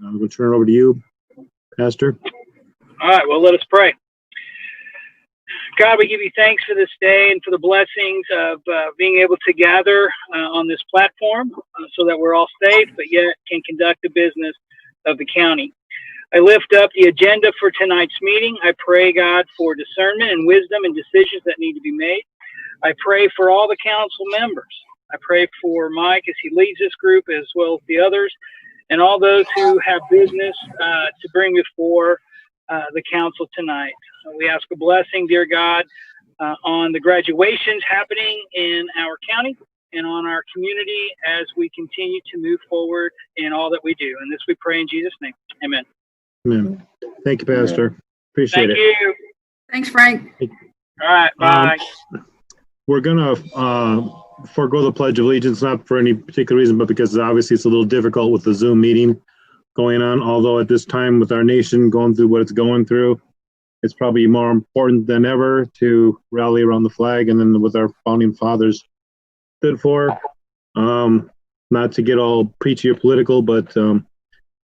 I'm going to turn it over to you, Pastor. All right, well, let us pray. God, we give you thanks for this day and for the blessings of being able to gather on this platform so that we're all safe, but yet can conduct the business of the county. I lift up the agenda for tonight's meeting. I pray, God, for discernment and wisdom and decisions that need to be made. I pray for all the council members. I pray for Mike as he leads this group, as well as the others, and all those who have business to bring before the council tonight. We ask a blessing, dear God, on the graduations happening in our county and on our community as we continue to move forward in all that we do. And this we pray in Jesus' name. Amen. Amen. Thank you, Pastor. Appreciate it. Thank you. Thanks, Frank. All right, bye. We're going to forego the Pledge of Allegiance, not for any particular reason, but because obviously it's a little difficult with the Zoom meeting going on. Although at this time with our nation going through what it's going through, it's probably more important than ever to rally around the flag and then with our founding fathers stood for. Not to get all preachy or political, but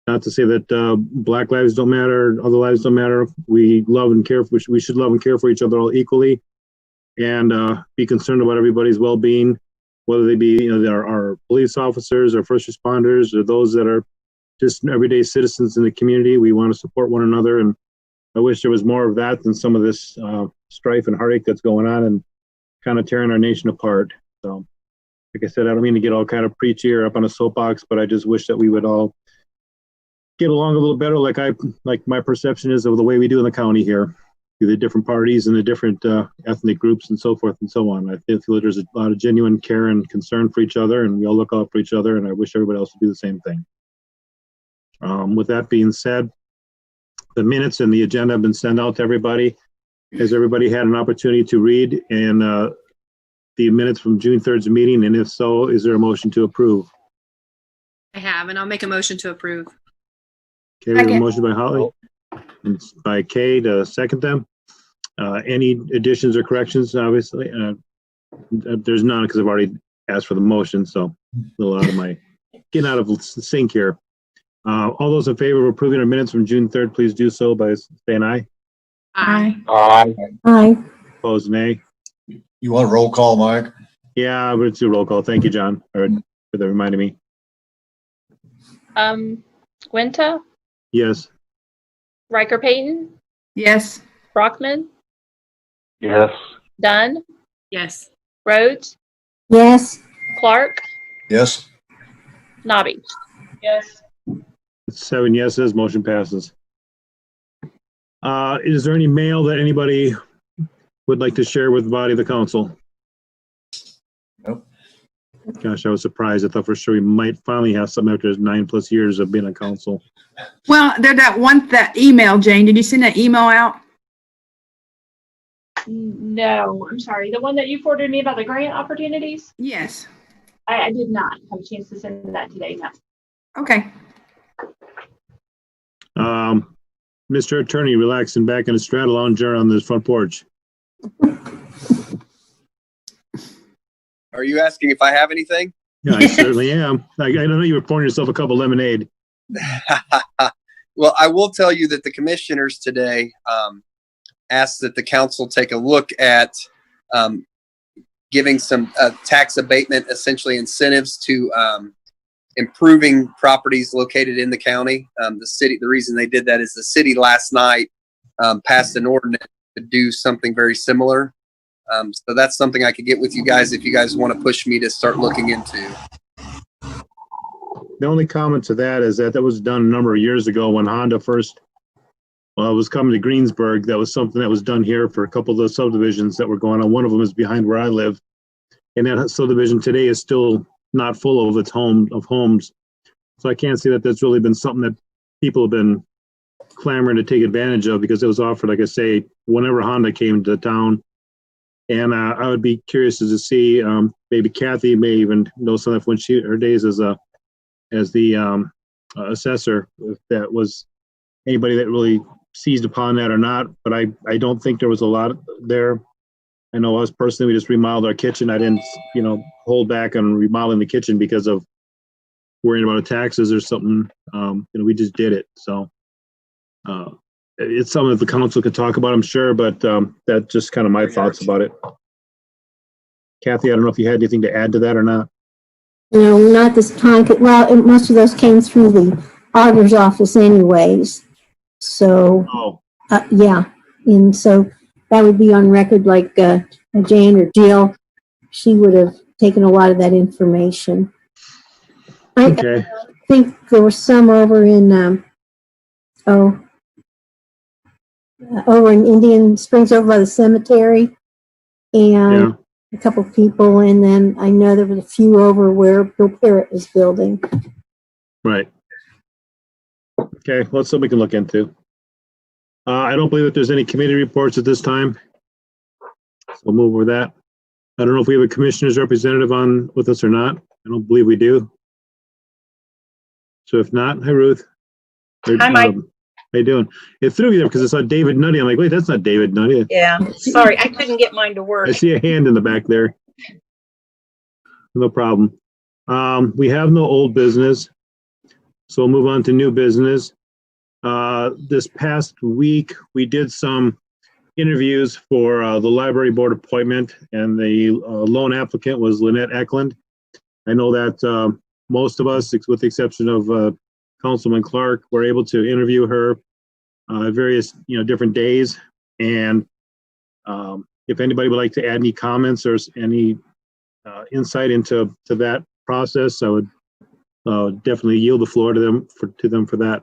not to say that Black lives don't matter, other lives don't matter. We love and care for, we should love and care for each other all equally, and be concerned about everybody's well-being, whether they be our police officers or first responders or those that are just everyday citizens in the community. We want to support one another, and I wish there was more of that than some of this strife and heartache that's going on and kind of tearing our nation apart. So, like I said, I don't mean to get all kind of preachy or up on a soapbox, but I just wish that we would all get along a little better, like my perception is of the way we do in the county here, through the different parties and the different ethnic groups and so forth and so on. I feel that there's a lot of genuine care and concern for each other, and we all look out for each other, and I wish everybody else would do the same thing. With that being said, the minutes and the agenda have been sent out to everybody. Has everybody had an opportunity to read and the minutes from June 3rd's meeting? And if so, is there a motion to approve? I have, and I'll make a motion to approve. Okay, we have a motion by Holly and by Kay to second them. Any additions or corrections? Obviously, there's none because I've already asked for the motion, so a little out of my getting out of sync here. All those in favor of approving our minutes from June 3rd, please do so by saying aye. Aye. Aye. Aye. Opposed, nay. You want a roll call, Mike? Yeah, we'll do a roll call. Thank you, John, for that reminding me. Gwenta, Yes. Riker Payton, Yes. Brockman, Yes. Dunn, Yes. Rhodes, Yes. Clark, Yes. Nobby. Yes. 7 yeses, motion passes. Is there any mail that anybody would like to share with the body of the council? Nope. Gosh, I was surprised. I thought for sure we might finally have something after 9+ years of being a council. Well, there's that email, Jane. Did you send that email out? No, I'm sorry. The one that you forwarded me about the grant opportunities? Yes. I did not have a chance to send that today. No. Okay. Mr. Attorney, relaxing back in a straddle lounger on this front porch. Are you asking if I have anything? Yeah, I certainly am. I know you were pouring yourself a cup of lemonade. Well, I will tell you that the commissioners today asked that the council take a look at giving some tax abatement, essentially incentives to improving properties located in the county. The reason they did that is the city last night passed an ordinance to do something very similar. So that's something I could get with you guys if you guys want to push me to start looking into. The only comment to that is that was done a number of years ago when Honda first was coming to Greensburg. That was something that was done here for a couple of the subdivisions that were going on. One of them is behind where I live. And that subdivision today is still not full of its homes. So I can't see that that's really been something that people have been clamoring to take advantage of, because it was offered, like I say, whenever Honda came to town. And I would be curious to see, maybe Kathy may even know something when her days as the assessor, if that was anybody that really seized upon that or not. But I don't think there was a lot there. I know us personally, we just remodeled our kitchen. I didn't, hold back on remodeling the kitchen because of worrying about taxes or something. We just did it. So it's something that the council could talk about, I'm sure, but that's just kind of my thoughts about it. Kathy, I don't know if you had anything to add to that or not. No, not this time. Well, most of those came through the auditor's office anyways. So, Oh, yeah. And so that would be on record, like Jane or Jill. She would have taken a lot of that information. I okay. think there was some over in, over in Indian Springs, over by the cemetery. And Yeah. a couple people, and then I know there was a few over where Bill Parrott is building. Right. Okay, well, it's something we can look into. I don't believe that there's any committee reports at this time. So we'll move over that. I don't know if we have a commissioner's representative on with us or not. I don't believe we do. So if not, hi, Ruth. Hi, Mike. How you doing? It threw me there because I saw David Nutty. I'm like, wait, that's not David Nutty. Yeah, sorry, I couldn't get mine to work. I see a hand in the back there. No problem. We have no old business, so we'll move on to new business. This past week, we did some interviews for the library board appointment, and the lone applicant was Lynette Eklund. I know that most of us, with the exception of Councilman Clark, were able to interview her various, different days. And if anybody would like to add any comments or any insight into that process, I would definitely yield the floor to them for that.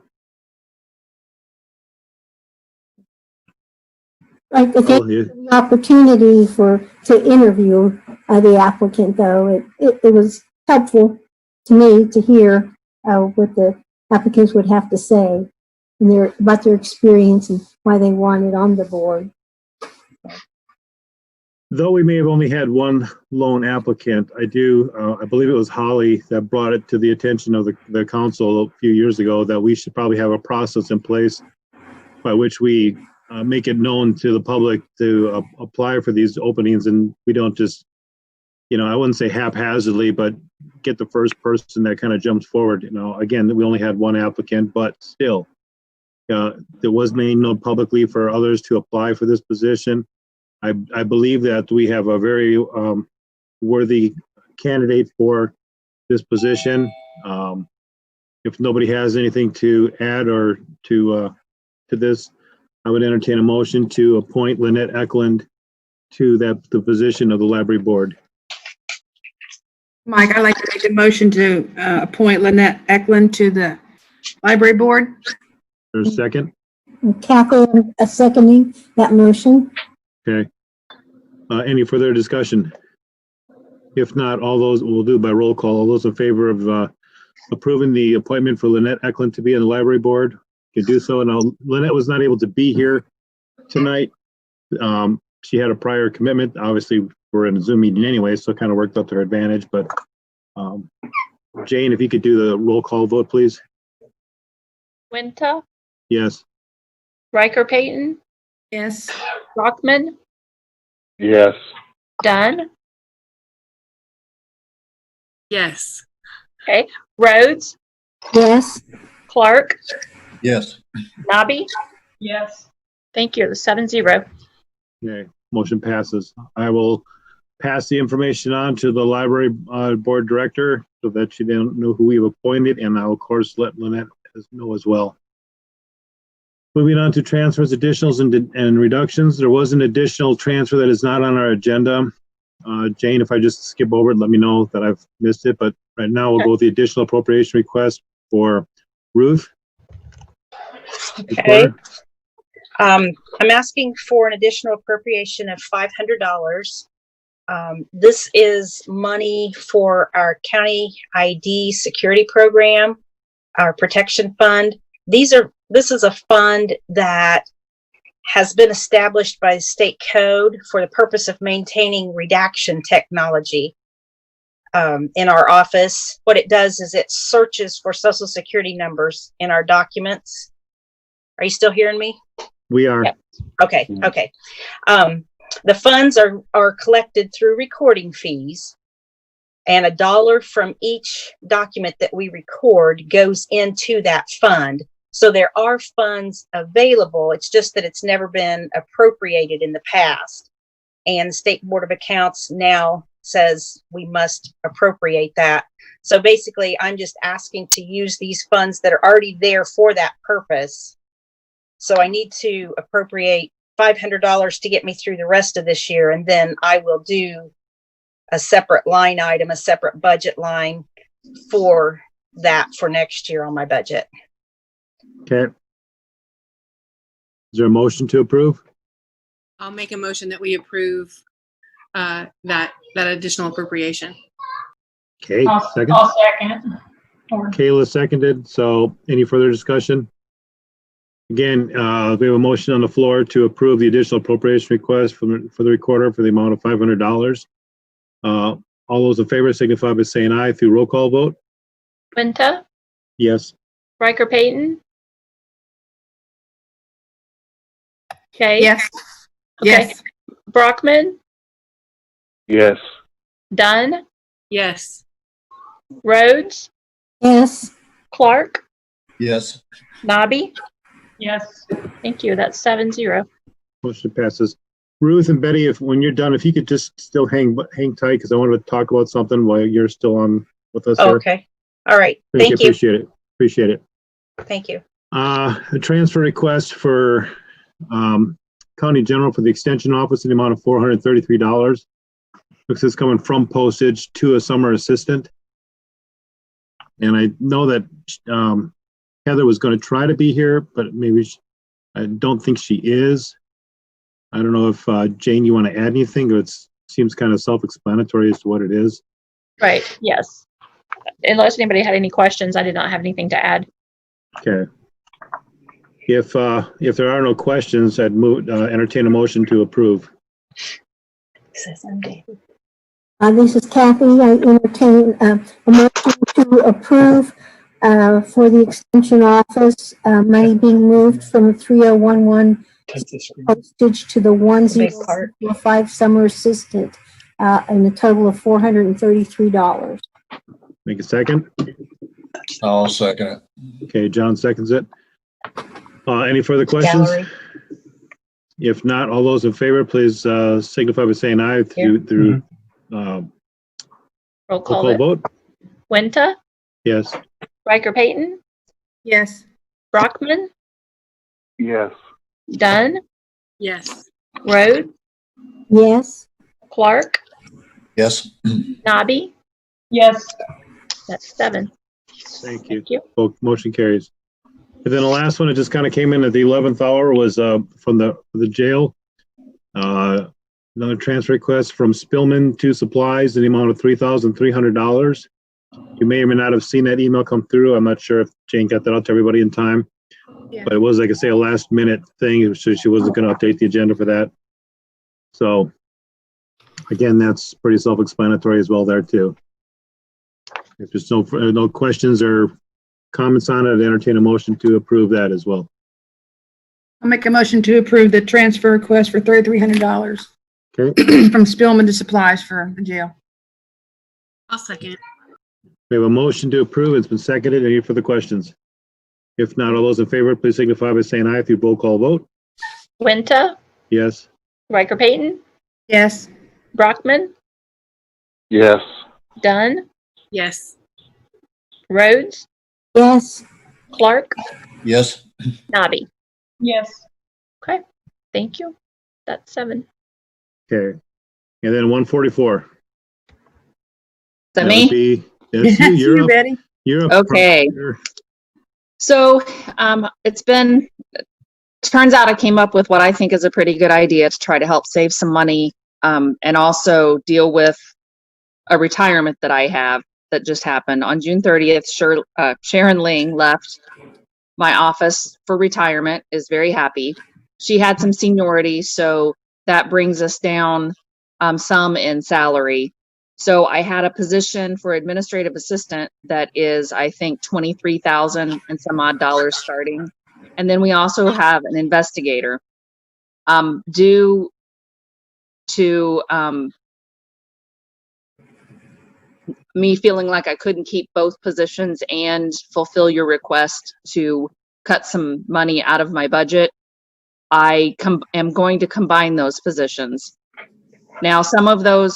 I think the opportunity to interview the applicant, though, it was helpful to me to hear what the applicants would have to say and about their experience and why they wanted on the board. Though we may have only had one lone applicant, I believe it was Holly that brought it to the attention of the council a few years ago that we should probably have a process in place by which we make it known to the public to apply for these openings, and we don't just, I wouldn't say haphazardly, but get the first person that kind of jumps forward. Again, we only had one applicant, but still, there was made known publicly for others to apply for this position. I believe that we have a very worthy candidate for this position. If nobody has anything to add or to this, I would entertain a motion to appoint Lynette Eklund to the position of the library board. Mike, I'd like to make a motion to appoint Lynette Eklund to the library board. There's a second. Kathleen seconding that motion. Okay. Any further discussion? If not, we'll do by roll call. All those in favor of approving the appointment for Lynette Eklund to be on the library board can do so. And Lynette was not able to be here tonight. She had a prior commitment. Obviously, we're in a Zoom meeting anyway, so it kind of worked out to her advantage. But Jane, if you could do the roll call vote, please. Winta, Yes. Riker Payton, Yes. Rockman, Yes. Dunn, Yes. Rhodes, Yes. Clark, Yes. Nobby. Yes. Thank you. 7-0. Okay. Motion passes. I will pass the information on to the library board director so that she didn't know who we've appointed, and I'll of course let Lynette know as well. Moving on to transfers, additionals, and reductions. There was an additional transfer that is not on our agenda. Jane, if I just skip over it, let me know that I've missed it. But right now we'll go with the additional appropriation request for Ruth. Okay. I'm asking for an additional appropriation of $500. This is money for our county ID security program, our protection fund. This is a fund that has been established by the state code for the purpose of maintaining redaction technology in our office. What it does is it searches for social security numbers in our documents. Are you still hearing me? We are. Yep. Okay. Okay. The funds are collected through recording fees. And $1 from each document that we record goes into that fund. So there are funds available. It's just that it's never been appropriated in the past. And the State Board of Accounts now says we must appropriate that. So basically, I'm just asking to use these funds that are already there for that purpose. So I need to appropriate $500 to get me through the rest of this year, and then I will do a separate line item, a separate budget line for that for next year on my budget. Okay. Is there a motion to approve? I'll make a motion that we approve that additional appropriation. Okay, second. I'll second. Or Kayla seconded. So any further discussion? Again, we have a motion on the floor to approve the additional appropriation request for the recorder for the amount of $500. All those in favor signify by saying aye through roll call vote. Winter, Yes. Riker Payton. Okay. Yes. Okay. Yes. Brockman, Yes. Dunn, Yes. Rhodes, yes, Clark, Yes. Nobby. Yes. Thank you. That's 7-0. Motion passes. Ruth and Betty, if when you're done, if you could just still hang tight, because I wanted to talk about something while you're still on with us here. Okay. All right. Thank you. Appreciate it. Appreciate it. Thank you. A transfer request for County General for the Extension Office in the amount of $433. Looks it's coming from postage to a summer assistant. And I know that Heather was going to try to be here, but maybe I don't think she is. I don't know if Jane, you want to add anything, or it seems kind of self-explanatory as to what it is. Right. Yes. Unless anybody had any questions, I did not have anything to add. Okay. If there are no questions, I'd entertain a motion to approve. this is Kathy. I entertain a motion to approve for the Extension Office, money being moved from 3011 postage to the Big part. 1045 summer assistant, and a total of $433. Make a second. I'll second it. Okay, John seconds it. Any further questions? Gallery. If not, all those in favor, please signify by saying aye through Roll roll call call vote. Winter, Yes. Riker Payton, Yes. Brockman, Yes. Dunn, Yes. Rhodes, Yes, Clark, Yes. Nobby. Yes. That's 7. Thank you. Thank you. Both motion carries. And then the last one, it just kind of came in at the 11th hour, was from the jail. Another transfer request from Spillman to Supplies in the amount of $3,300. You may or may not have seen that email come through. I'm not sure if Jane got that out to everybody in time. Yeah. But it was, like I say, a last minute thing, so she wasn't going to update the agenda for that. So again, that's pretty self-explanatory as well there too. If there's no questions or comments on it, I'd entertain a motion to approve that as well. I'll make a motion to approve the transfer request for $3,300 Okay, from Spillman to Supplies for the jail. I'll second. we have a motion to approve. It's been seconded. Any further questions? If not, all those in favor, please signify by saying aye through roll call vote. Winter, Yes. Riker Payton, Yes. Brockman, Yes. Dunn, Yes. Rhodes, yes, Clark, Yes. Nobby. Yes. Okay. Thank you. That's 7. Okay. And then 144. Is that That me? would be- That's you. You're You, up. Betty. You're up. Okay. You're- So turns out I came up with what I think is a pretty good idea to try to help save some money and also deal with a retirement that I have that just happened. On June 30th, Sharon Ling left my office for retirement, is very happy. She had some seniority, so that brings us down some in salary. So I had a position for administrative assistant that is, I think, $23,000 and some odd dollars starting. And then we also have an investigator. Due to me feeling like I couldn't keep both positions and fulfill your request to cut some money out of my budget, I am going to combine those positions. Now,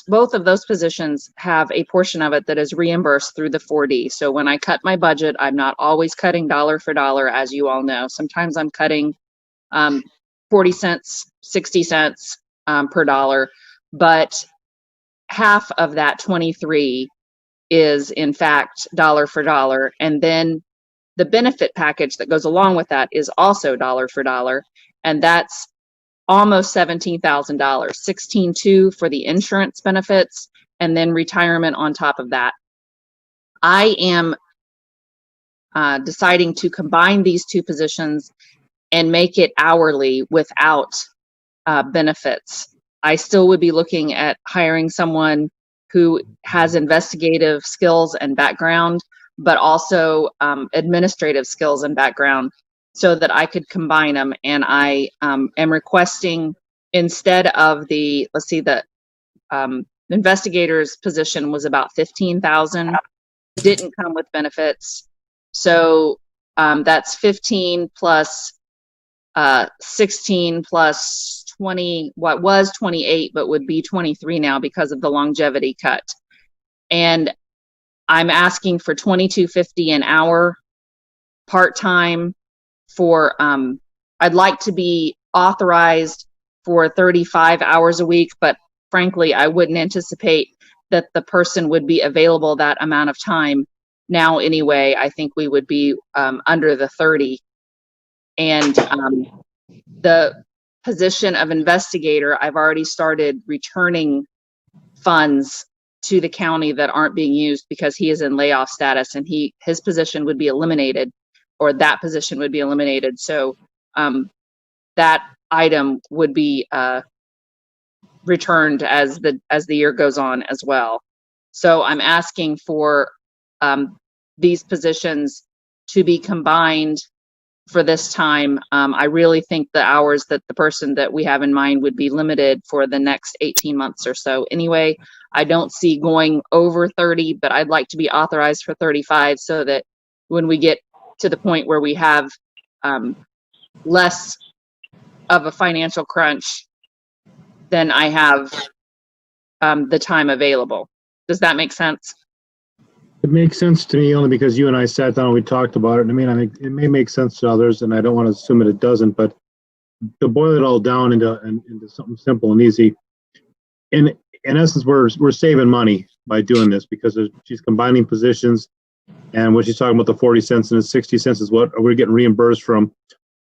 both of those positions have a portion of it that is reimbursed through the 4D. So when I cut my budget, I'm not always cutting dollar for dollar, as you all know. Sometimes I'm cutting 40 cents, 60 cents per dollar, but half of that 23 is in fact dollar for dollar. And then the benefit package that goes along with that is also dollar for dollar. And that's almost $17,000, $16,200 for the insurance benefits, and then retirement on top of that. I am deciding to combine these two positions and make it hourly without benefits. I still would be looking at hiring someone who has investigative skills and background, but also administrative skills and background, so that I could combine them. And I am requesting, instead of the, let's see, the investigator's position was about $15,000, didn't come with benefits. So that's 15 plus 16 plus 20, what was 28, but would be 23 now because of the longevity cut. And I'm asking for $22.50 an hour part-time for, I'd like to be authorized for 35 hours a week, but frankly, I wouldn't anticipate that the person would be available that amount of time. Now, anyway, I think we would be under the 30. And the position of investigator, I've already started returning funds to the county that aren't being used because he is in layoff status, and his position would be eliminated, or that position would be eliminated. So that item would be returned as the year goes on as well. So I'm asking for these positions to be combined for this time. I really think the hours that the person that we have in mind would be limited for the next 18 months or so. Anyway, I don't see going over 30, but I'd like to be authorized for 35 so that when we get to the point where we have less of a financial crunch, then I have the time available. Does that make sense? It makes sense to me only because you and I sat down and we talked about it. I mean, I think it may make sense to others, and I don't want to assume it doesn't, but to boil it all down into something simple and easy. In essence, we're saving money by doing this because she's combining positions, and what she's talking about, the 40 cents and the 60 cents is what we're getting reimbursed from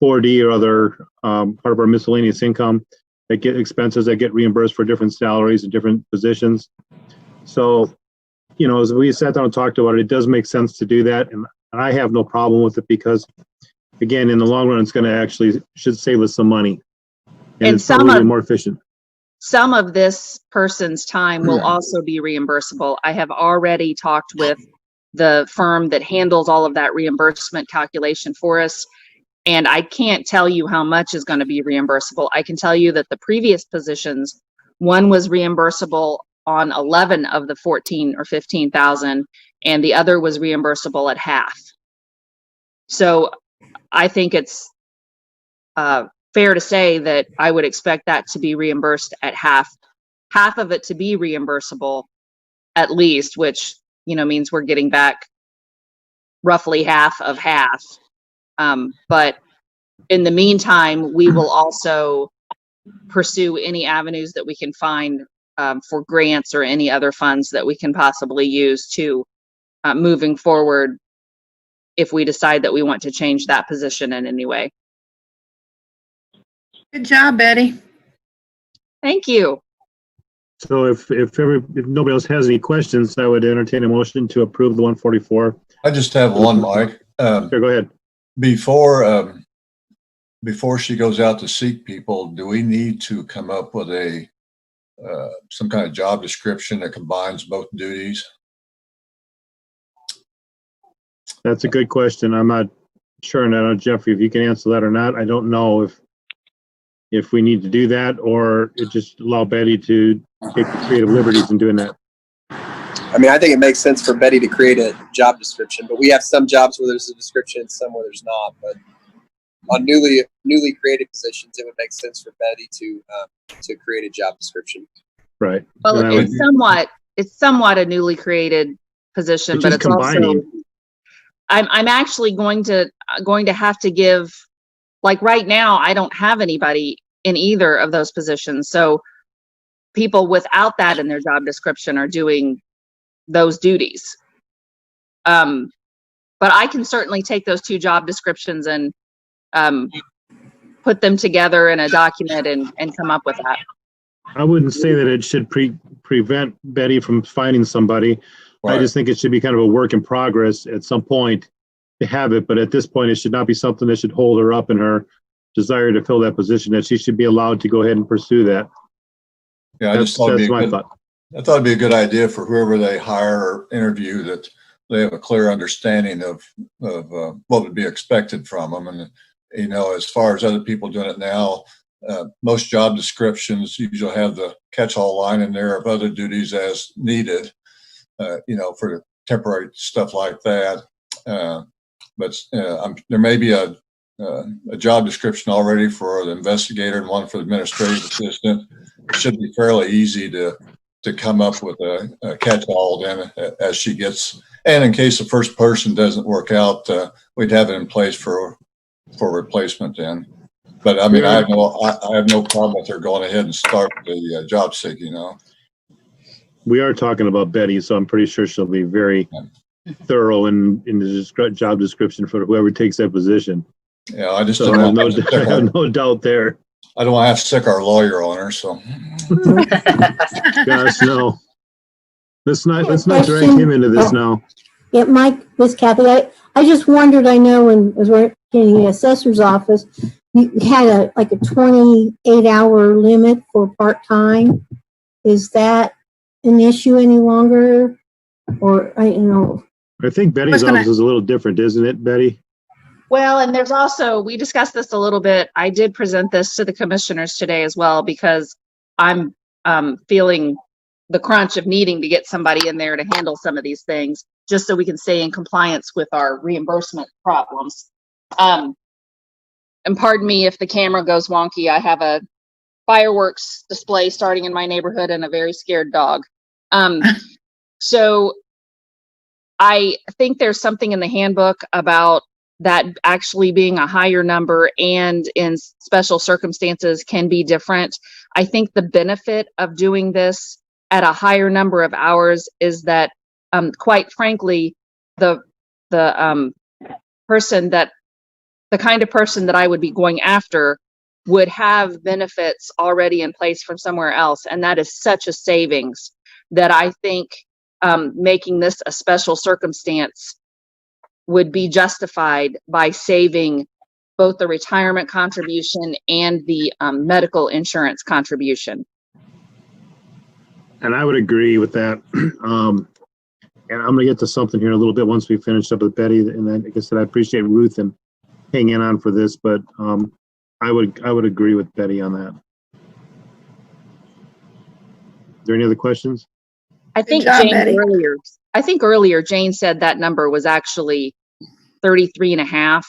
4D or other part of our miscellaneous income that get expenses that get reimbursed for different salaries and different positions. So, you know, as we sat down and talked about it, it does make sense to do that. And I have no problem with it because, again, in the long run, it's going to should save us some money. And it's probably more efficient. Some of this person's time will also be reimbursable. I have already talked with the firm that handles all of that reimbursement calculation for us, and I can't tell you how much is going to be reimbursable. I can tell you that the previous positions, one was reimbursable on 11 of the 14 or 15,000, and the other was reimbursable at half. So I think it's fair to say that I would expect that to be reimbursed at half of it to be reimbursable at least, which, you know, means we're getting back roughly half of half. But in the meantime, we will also pursue any avenues that we can find for grants or any other funds that we can possibly use to moving forward if we decide that we want to change that position in any way. Good job, Betty. Thank you. So if nobody else has any questions, I would entertain a motion to approve the 144. I just have one, Mike. Sure, go ahead. Before she goes out to seek people, do we need to come up with some kind of job description that combines both duties? That's a good question. I'm not sure. And I don't know, Jeffrey, if you can answer that or not. I don't know if we need to do that or just allow Betty to take the creative liberties in doing that. I mean, I think it makes sense for Betty to create a job description, but we have some jobs where there's a description, some where there's not. But on newly created positions, it would make sense for Betty to create a job description. Right. Well, And I would- it's somewhat a newly created position, It's but just it's also, combining. I'm actually going to have to give, like right now, I don't have anybody in either of those positions. So people without that in their job description are doing those duties. But I can certainly take those two job descriptions and put them together in a document and come up with that. I wouldn't say that it should prevent Betty from finding somebody. I Right. just think it should be kind of a work in progress at some point to have it, but at this point, it should not be something that should hold her up in her desire to fill that position, that she should be allowed to go ahead and pursue that. Yeah, I just thought That's it'd be my a good, thought. I thought it'd be a good idea for whoever they hire or interview that they have a clear understanding of what would be expected from them. And, you know, as far as other people doing it now, most job descriptions usually have the catch-all line in there of other duties as needed, you know, for temporary stuff like that. But there may be a job description already for the investigator and one for the administrative assistant. It should be fairly easy to come up with a catch-all then as she gets, and in case the first person doesn't work out, we'd have it in place for replacement then. But I mean, I have no problem with her going ahead and start the job seeking, you know. We are talking about Betty, so I'm pretty sure she'll be very thorough in the job description for whoever takes that position. Yeah, I just So don't I want have no doubt there. I don't want to have to stick our lawyer on her, so. Gosh, no. Let's not drag him into this now. Yeah, Mike, Miss Kathy, I just wondered, I know when, as we're in the assessor's office, you had a 28-hour limit for part-time. Is that an issue any longer? Or, I think Betty's office is a little different, isn't it, Betty? Well, and there's also, we discussed this a little bit. I did present this to the commissioners today as well, because I'm feeling the crunch of needing to get somebody in there to handle some of these things, just so we can stay in compliance with our reimbursement problems. And pardon me if the camera goes wonky. I have a fireworks display starting in my neighborhood and a very scared dog. So I think there's something in the handbook about that actually being a higher number, and in special circumstances can be different. I think the benefit of doing this at a higher number of hours is that, quite frankly, the kind of person that I would be going after would have benefits already in place from somewhere else. And that is such a savings that I think making this a special circumstance would be justified by saving both the retirement contribution and the medical insurance contribution. And I would agree with that. And I'm going to get to something here in a little bit once we finish up with Betty. And then, like I said, I appreciate Ruth and hanging on for this, but I would agree with Betty on that. Is there any other questions? I think job, Jane Betty. earlier, Jane said that number was actually 33 and a half,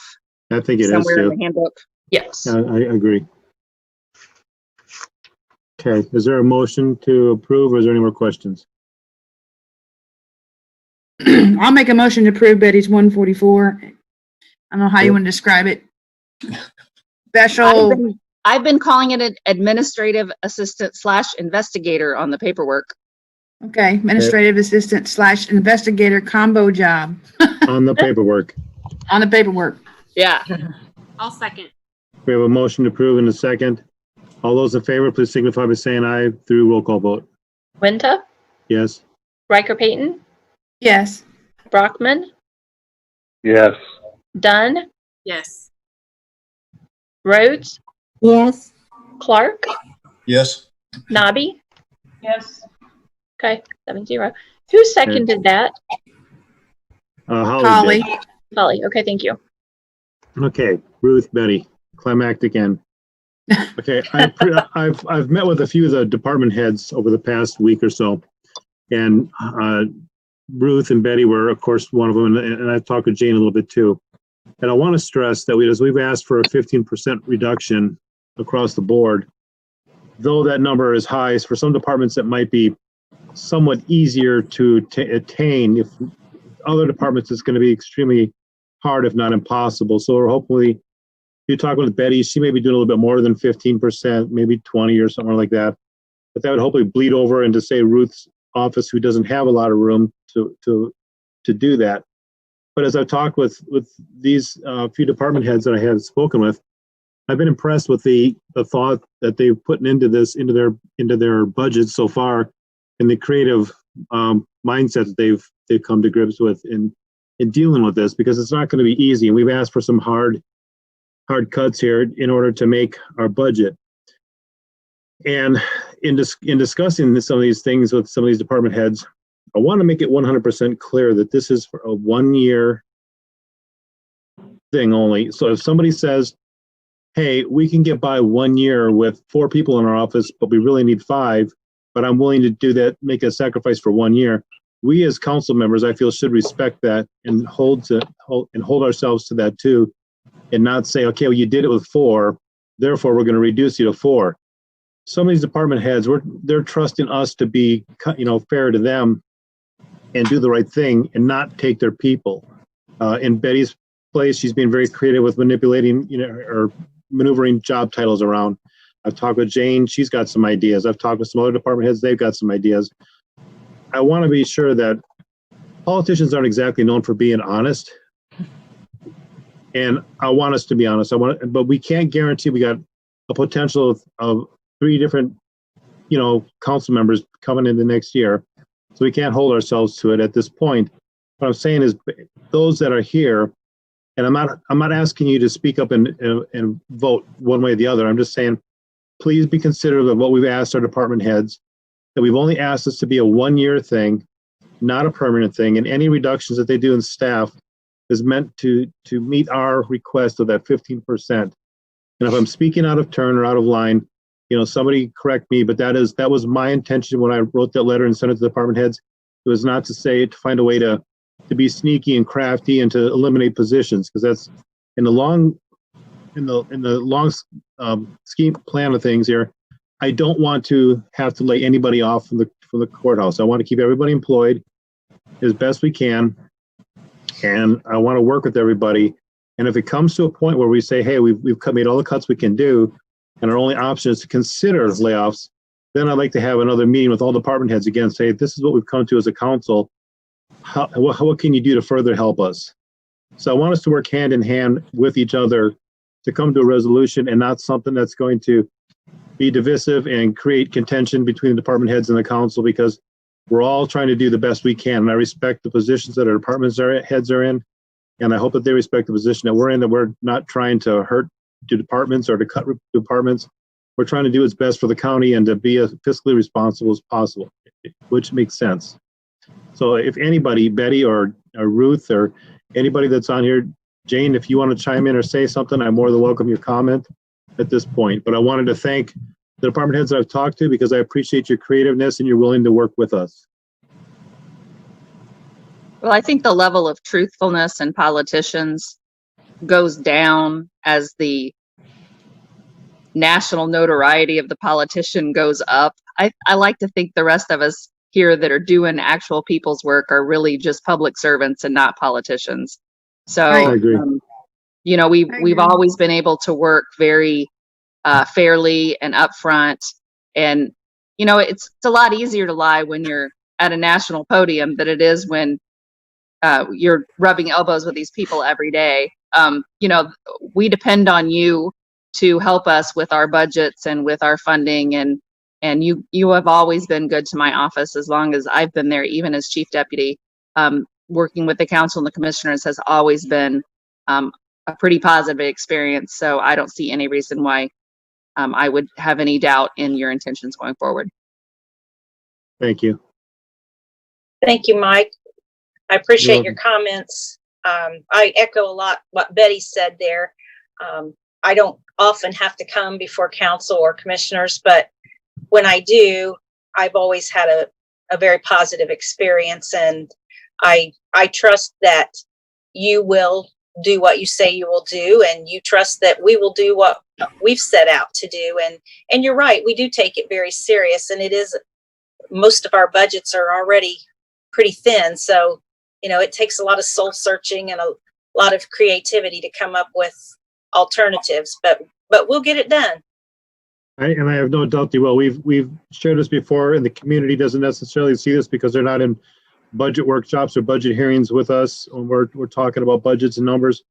I think it is somewhere in too. the handbook. Yes. I agree. Okay, is there a motion to approve, or is there any more questions? I'll make a motion to approve Betty's 144. I don't know how you want to describe it. Special, I've been calling it an administrative assistant / investigator on the paperwork. okay, administrative assistant / investigator combo job On the paperwork. on the paperwork. Yeah. I'll second. We have a motion to approve in a second. All those in favor, please signify by saying aye through roll call vote. Winta, Yes. Riker Payton, Yes. Brockman, Yes. Dunn, Yes. Rhodes, yes, Clark, Yes, Nobby. Yes. Okay, 7-0. Who seconded that? Holly. Did. Holly. Okay, thank you. Okay, Ruth, Betty, climactic end. Okay, I've met with a few of the department heads over the past week or so, and Ruth and Betty were, of course, one of them, and I talked with Jane a little bit too. And I want to stress that we've asked for a 15% reduction across the board, though that number is high for some departments that might be somewhat easier to attain. If other departments, it's going to be extremely hard, if not impossible. So we're hopefully, you talk with Betty, she may be doing a little bit more than 15%, maybe 20 or somewhere like that. But that would hopefully bleed over into, say, Ruth's office, who doesn't have a lot of room to do that. But as I've talked with these few department heads that I have spoken with, I've been impressed with the thought that they've put into their budget so far, and the creative mindset that they've come to grips with in dealing with this, because it's not going to be easy. And we've asked for some hard cuts here in order to make our budget. And in discussing some of these things with some of these department heads, I want to make it 100% clear that this is for a 1-year thing only. So if somebody says, hey, we can get by 1 year with 4 people in our office, but we really need 5, but I'm willing to do that, make a sacrifice for 1 year. We as council members, I feel, should respect that and hold ourselves to that too, and not say, okay, well, you did it with 4, therefore we're going to reduce you to 4. Some of these department heads, they're trusting us to be, fair to them and do the right thing and not take their people. In Betty's place, she's being very creative with manipulating, or maneuvering job titles around. I've talked with Jane, she's got some ideas. I've talked with some other department heads, they've got some ideas. I want to be sure that politicians aren't exactly known for being honest. And I want us to be honest. But we can't guarantee. We got a potential of 3 different, council members coming in the next year. So we can't hold ourselves to it at this point. What I'm saying is, those that are here, and I'm not asking you to speak up and vote one way or the other. I'm just saying, please be considerate of what we've asked our department heads, that we've only asked this to be a 1-year thing, not a permanent thing. And any reductions that they do in staff is meant to meet our request of that 15%. And if I'm speaking out of turn or out of line, somebody correct me, but that was my intention when I wrote that letter and sent it to the department heads. It was not to find a way to be sneaky and crafty and to eliminate positions, because that's in the long scheme plan of things here. I don't want to have to lay anybody off from the courthouse. I want to keep everybody employed as best we can, and I want to work with everybody. And if it comes to a point where we say, hey, we've made all the cuts we can do, and our only option is to consider layoffs, then I'd like to have another meeting with all department heads again, say, this is what we've come to as a council. What can you do to further help us? So I want us to work hand in hand with each other to come to a resolution, and not something that's going to be divisive and create contention between the department heads and the council, because we're all trying to do the best we can. And I respect the positions that our heads are in, and I hope that they respect the position that we're in, that we're not trying to hurt departments or to cut departments. We're trying to do what's best for the county and to be as fiscally responsible as possible, which makes sense. So if anybody, Betty or Ruth or anybody that's on here, Jane, if you want to chime in or say something, I'm more than welcome your comment at this point. But I wanted to thank the department heads that I've talked to, because I appreciate your creativeness and you're willing to work with us. Well, I think the level of truthfulness in politicians goes down as the national notoriety of the politician goes up. I like to think the rest of us here that are doing actual people's work are really just public servants and not politicians. So, I agree. We've always been able to work very fairly and upfront. And, it's a lot easier to lie when you're at a national podium than it is when you're rubbing elbows with these people every day. We depend on you to help us with our budgets and with our funding, and you have always been good to my office as long as I've been there, even as chief deputy. Working with the council and the commissioners has always been a pretty positive experience. So I don't see any reason why I would have any doubt in your intentions going forward. Thank you. Thank you, Mike. I appreciate your comments. I echo a lot what Betty said there. I don't often have to come before council or commissioners, but when I do, I've always had a very positive experience. And I trust that you will do what you say you will do, and you trust that we will do what we've set out to do. And you're right, we do take it very serious, and it is, most of our budgets are already pretty thin. So, it takes a lot of soul searching and a lot of creativity to come up with alternatives, but we'll get it done. I have no doubt you will. We've shared this before, and the community doesn't necessarily see this because they're not in budget workshops or budget hearings with us when we're talking about budgets and numbers.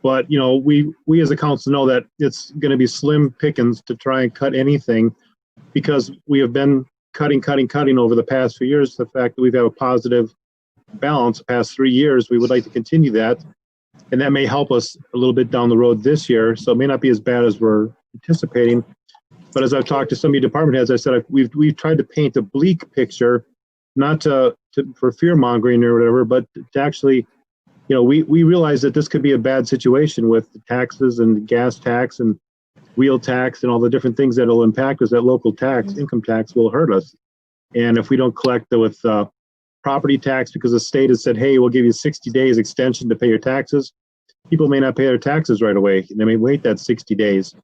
But we as a council know that it's going to be slim pickings to try and cut anything, because we have been cutting over the past few years. The fact that we've had a positive balance the past 3 years, we would like to continue that, and that may help us a little bit down the road this year. So it may not be as bad as we're anticipating. But as I've talked to some of your department heads, I said we've tried to paint a bleak picture, not for fear mongering or whatever, but to actually, we realize that this could be a bad situation with taxes and gas tax and wheel tax and all the different things that will impact us. That local tax, income tax, will hurt us. And if we don't collect with property tax, because the state has said, hey, we'll give you 60 days extension to pay your taxes, people may not pay their taxes right away. They may wait that 60 days.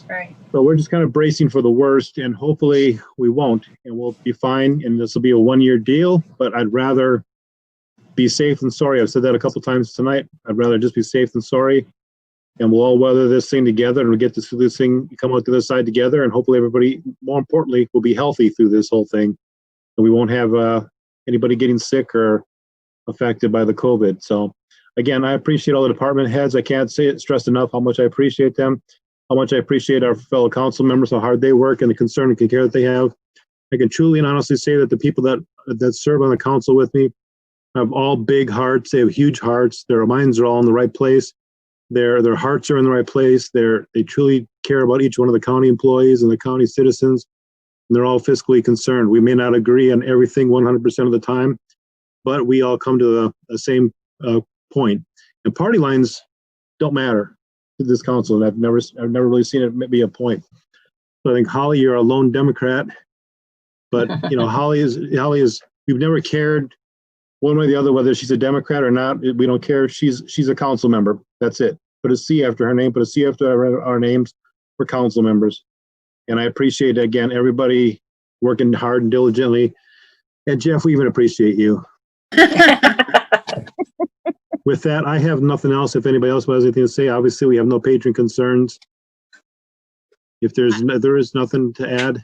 Right. So we're just kind of bracing for the worst, and hopefully we won't, and we'll be fine. And this will be a 1-year deal, but I'd rather be safe than sorry. I've said that a couple times tonight. I'd rather just be safe than sorry, and we'll all weather this thing together, and we'll get through this thing, come out the other side together, and hopefully everybody, more importantly, will be healthy through this whole thing, and we won't have anybody getting sick or affected by the COVID. So again, I appreciate all the department heads. I can't stress enough how much I appreciate them, how much I appreciate our fellow council members, how hard they work, and the concern and care that they have. I can truly and honestly say that the people that serve on the council with me have all big hearts. They have huge hearts. Their minds are all in the right place. Their hearts are in the right place. They truly care about each one of the county employees and the county citizens, and they're all fiscally concerned. We may not agree on everything 100% of the time, but we all come to the same point. And party lines don't matter to this council, and I've never really seen it be a point. So I think, Holly, you're a lone Democrat, but Holly is. We've never cared one way or the other whether she's a Democrat or not. We don't care. She's a council member. That's it. Put a C after her name. Put a C after our names for council members. And I appreciate, again, everybody working hard and diligently. And Jeff, we even appreciate you. With that, I have nothing else. If anybody else has anything to say, obviously we have no patron concerns. If there is nothing to add.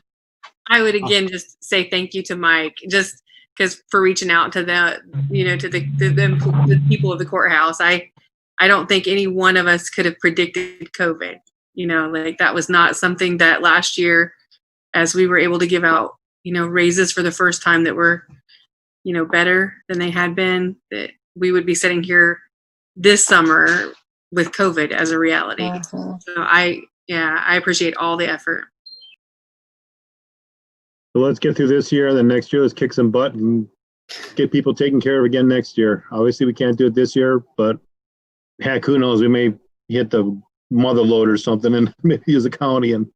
I would again just say thank you to Mike, just because for reaching out to the people of the courthouse. I don't think any one of us could have predicted COVID. That was not something that last year, as we were able to give out, raises for the first time that were, better than they had been, that we would be sitting here this summer with COVID as a reality. Mm-hmm. So I appreciate all the effort. So let's get through this year, then next year let's kick some butt and get people taken care of again next year. Obviously we can't do it this year, but heck, who knows, we may hit the mother load or something and maybe use a county and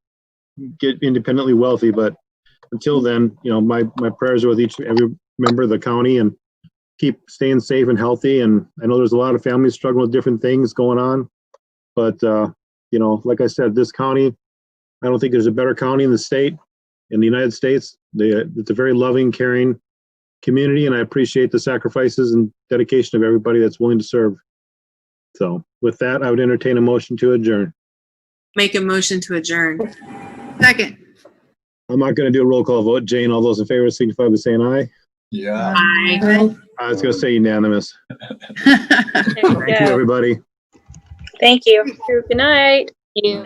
get independently wealthy. But until then, my prayers are with every member of the county, and keep staying safe and healthy. And I know there's a lot of families struggling with different things going on, but like I said, this county, I don't think there's a better county in the state, in the United States. It's a very loving, caring community, and I appreciate the sacrifices and dedication of everybody that's willing to serve. So with that, I would entertain a motion to adjourn. Make a motion to adjourn. Second. I'm not going to do a roll call vote. Jane, all those in favor signify by saying aye. Yeah. Aye. I was going to say unanimous. There we Thank you, go. everybody. Thank you. Good night. Thank you.